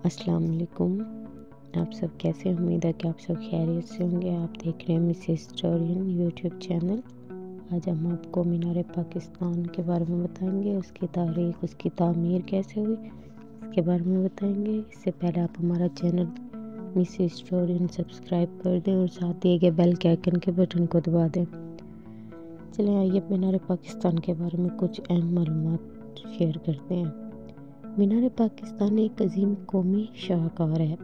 السلام علیکم۔ آپ سب کیسے ہیں؟ امید ہے کہ آپ سب خیریت سے ہوں گے۔ آپ دیکھ رہے ہیں مسز ہسٹورین یوٹیوب چینل۔ آج ہم آپ کو مینار پاکستان کے بارے میں بتائیں گے، اس کی تاریخ، اس کی تعمیر کیسے ہوئی، اس کے بارے میں بتائیں گے۔ اس سے پہلے آپ ہمارا چینل مسز ہسٹورین سبسکرائب کر دیں اور ساتھ دیے گئے بیل کے آئیکن کے بٹن کو دبا دیں۔ چلیں آئیے مینار پاکستان کے بارے میں کچھ اہم معلومات شیئر کرتے ہیں۔ مینار پاکستان ایک عظیم قومی شاہکار ہے۔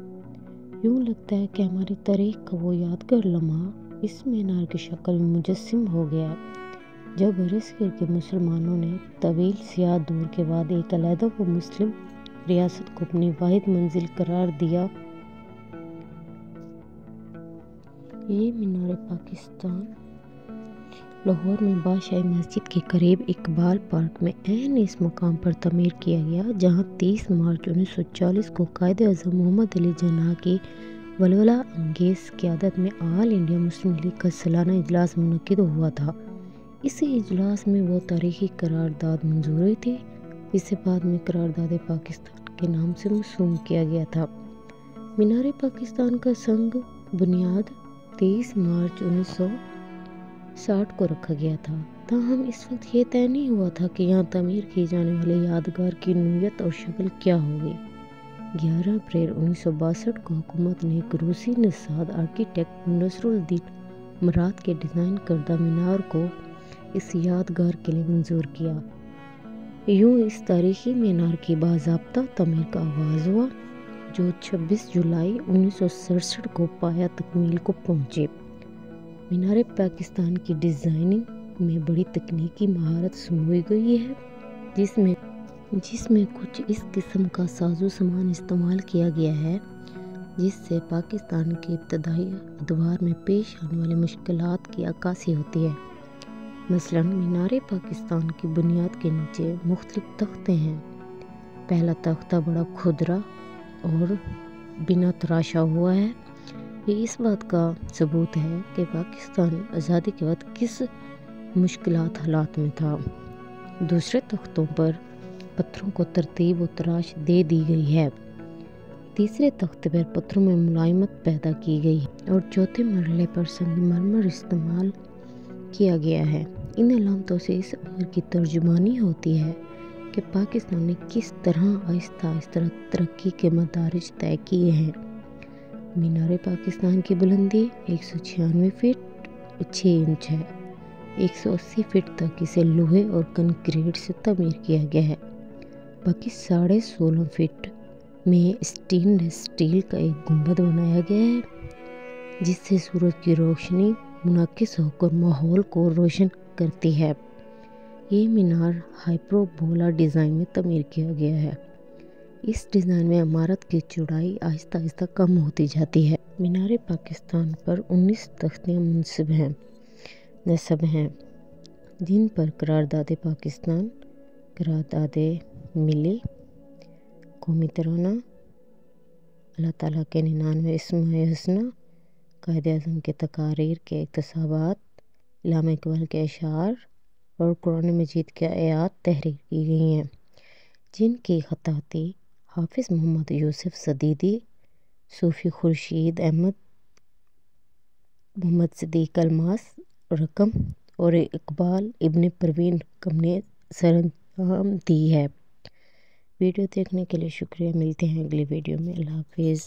یوں لگتا ہے کہ ہماری تاریخ کا وہ یادگار لمحہ اس مینار کی شکل میں مجسم ہو گیا ہے۔ جب برصغیر کے مسلمانوں نے طویل سیاہ دور کے بعد ایک علیحدہ و مسلم ریاست کو اپنی واحد منزل قرار دیا، یہ مینار پاکستان لاہور میں بادشاہی مسجد کے قریب اقبال پارک میں عین اس مقام پر تعمیر کیا گیا، جہاں 30 مارچ 1940 کو قائد اعظم محمد علی جناح کی ولولہ انگیز قیادت میں آل انڈیا مسلم لیگ کا سالانہ اجلاس منعقد ہوا تھا۔ اس اجلاس میں وہ تاریخی قرارداد منظور ہوئی تھی جسے بعد میں قرارداد پاکستان کے نام سے مرسوم کیا گیا تھا۔ مینار پاکستان کا سنگ بنیاد 23 مارچ 1960 کو رکھا گیا تھا، تاہم اس وقت یہ طے نہیں ہوا تھا کہ یہاں تعمیر کی جانے والے یادگار کی نوعیت اور شکل کیا ہوگی۔ 11 اپریل 1962 کو حکومت نے ایک روسی نژاد آرکیٹیکٹ نصر الدین مراد کے ڈیزائن کردہ مینار کو اس یادگار کے لیے منظور کیا۔ یوں اس تاریخی مینار کی باضابطہ تعمیر کا آغاز ہوا، جو 26 جولائی 1967 کو پایہ تکمیل کو پہنچے۔ مینار پاکستان کی ڈیزائننگ میں بڑی تکنیکی مہارت سموئی گئی ہے، جس میں کچھ اس قسم کا ساز و سامان استعمال کیا گیا ہے جس سے پاکستان کے ابتدائی ادوار میں پیش آنے والی مشکلات کی عکاسی ہوتی ہے۔ مثلاً مینار پاکستان کی بنیاد کے نیچے مختلف تختے ہیں۔ پہلا تختہ بڑا کھردرا اور بنا تراشا ہوا ہے۔ یہ اس بات کا ثبوت ہے کہ پاکستان آزادی کے وقت کس مشکلات حالات میں تھا۔ دوسرے تختوں پر پتھروں کو ترتیب و تراش دے دی گئی ہے۔ تیسرے تختے پر پتھروں میں ملائمت پیدا کی گئی ہے اور چوتھے مرحلے پر سنگ مرمر استعمال کیا گیا ہے۔ ان علامتوں سے اس امر کی ترجمانی ہوتی ہے کہ پاکستان نے کس طرح آہستہ آہستہ ترقی کے مدارج طے کیے ہیں۔ مینار پاکستان کی بلندی 196 فٹ 6 انچ ہے۔ 180 فٹ تک اسے لوہے اور کنکریٹ سے تعمیر کیا گیا ہے۔ باقی 16.5 فٹ میں اسٹین لیس اسٹیل کا ایک گنبد بنایا گیا ہے جس سے سورج کی روشنی منعکس ہو کر ماحول کو روشن کرتی ہے۔ یہ مینار ہائپربولا ڈیزائن میں تعمیر کیا گیا ہے۔ اس ڈیزائن میں عمارت کی چوڑائی آہستہ آہستہ کم ہوتی جاتی ہے۔ مینار پاکستان پر 19 تختیاں نصب ہیں جن پر قرارداد پاکستان، قرارداد ملی، قومی ترانہ، اللہ تعالیٰ کے 99 اسماء حسنی، قائد اعظم کے تقاریر کے اقتباسات، علامہ اقبال کے اشعار اور قرآن مجید کے آیات تحریر کی گئی ہیں، جن کی خطاطی حافظ محمد یوسف صدیقی، صوفی خورشید احمد، محمد صدیق الماس رقم اور اقبال ابن پروین رقم نے سرانجام دی ہے۔ ویڈیو دیکھنے کے لیے شکریہ۔ ملتے ہیں اگلی ویڈیو میں۔ اللہ حافظ۔